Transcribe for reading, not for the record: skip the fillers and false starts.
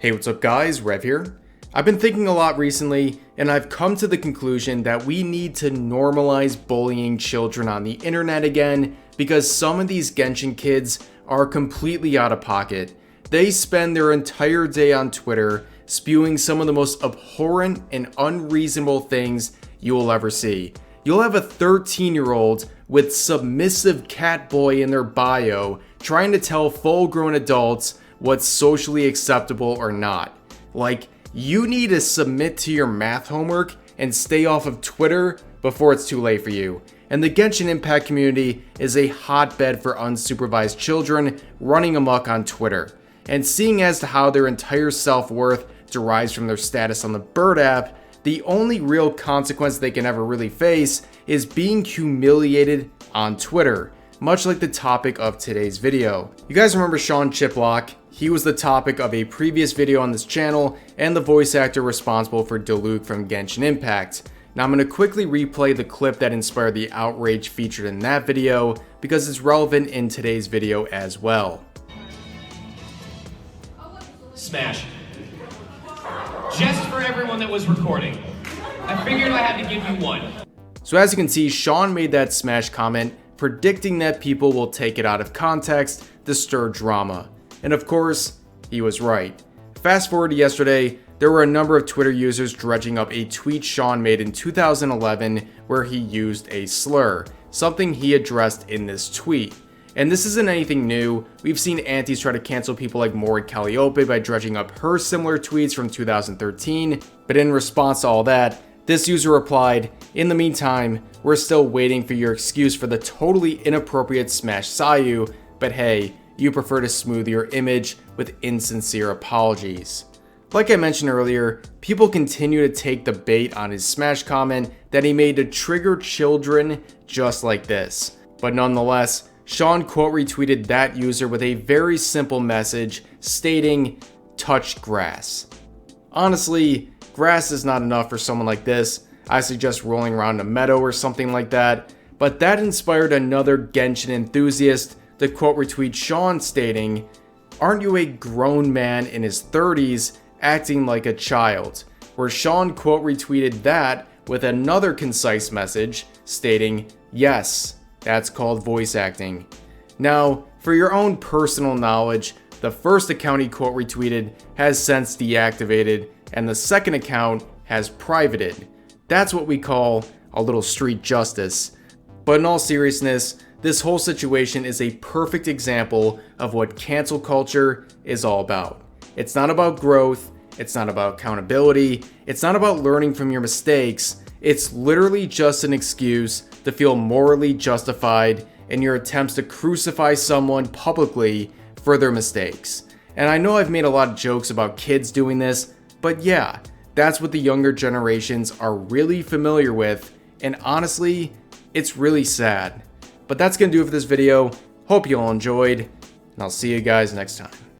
Hey, what's up guys, Rev here. I've been thinking a lot recently, and I've come to the conclusion that we need to normalize bullying children on the internet again, because some of these Genshin kids are completely out of pocket. They spend their entire day on Twitter spewing some of the most abhorrent and unreasonable things you will ever see. You'll have a 13-year-old with submissive cat boy in their bio trying to tell full-grown adults what's socially acceptable or not. Like, you need to submit to your math homework and stay off of Twitter before it's too late for you. And the Genshin Impact community is a hotbed for unsupervised children running amok on Twitter. And seeing as to how their entire self-worth derives from their status on the Bird app, the only real consequence they can ever really face is being humiliated on Twitter, much like the topic of today's video. You guys remember Sean Chiplock? He was the topic of a previous video on this channel and the voice actor responsible for Diluc from Genshin Impact. Now I'm going to quickly replay the clip that inspired the outrage featured in that video because it's relevant in today's video as well. Smash. Just for everyone that was recording. I figured I had to give you one. So as you can see, Sean made that smash comment predicting that people will take it out of context to stir drama. And of course, he was right. Fast forward to yesterday, there were a number of Twitter users dredging up a tweet Sean made in 2011 where he used a slur, something he addressed in this tweet. And this isn't anything new. We've seen antis try to cancel people like Morag Calliope by dredging up her similar tweets from 2013, but in response to all that, this user replied, "In the meantime, we're still waiting for your excuse for the totally inappropriate smash Sayu, but hey, you prefer to smooth your image with insincere apologies." Like I mentioned earlier, people continue to take the bait on his smash comment that he made to trigger children just like this. But nonetheless, Sean quote retweeted that user with a very simple message stating, "Touch grass." Honestly, grass is not enough for someone like this. I suggest rolling around a meadow or something like that. But that inspired another Genshin enthusiast to quote retweet Sean stating, "Aren't you a grown man in his 30s acting like a child?" Where Sean quote retweeted that with another concise message stating, "Yes, that's called voice acting." Now, for your own personal knowledge, the first account he quote retweeted has since deactivated and the second account has privated. That's what we call a little street justice. But in all seriousness, this whole situation is a perfect example of what cancel culture is all about. It's not about growth, it's not about accountability, it's not about learning from your mistakes. It's literally just an excuse to feel morally justified in your attempts to crucify someone publicly for their mistakes. And I know I've made a lot of jokes about kids doing this, but yeah, that's what the younger generations are really familiar with, and honestly, it's really sad. But that's gonna do it for this video. Hope you all enjoyed, and I'll see you guys next time.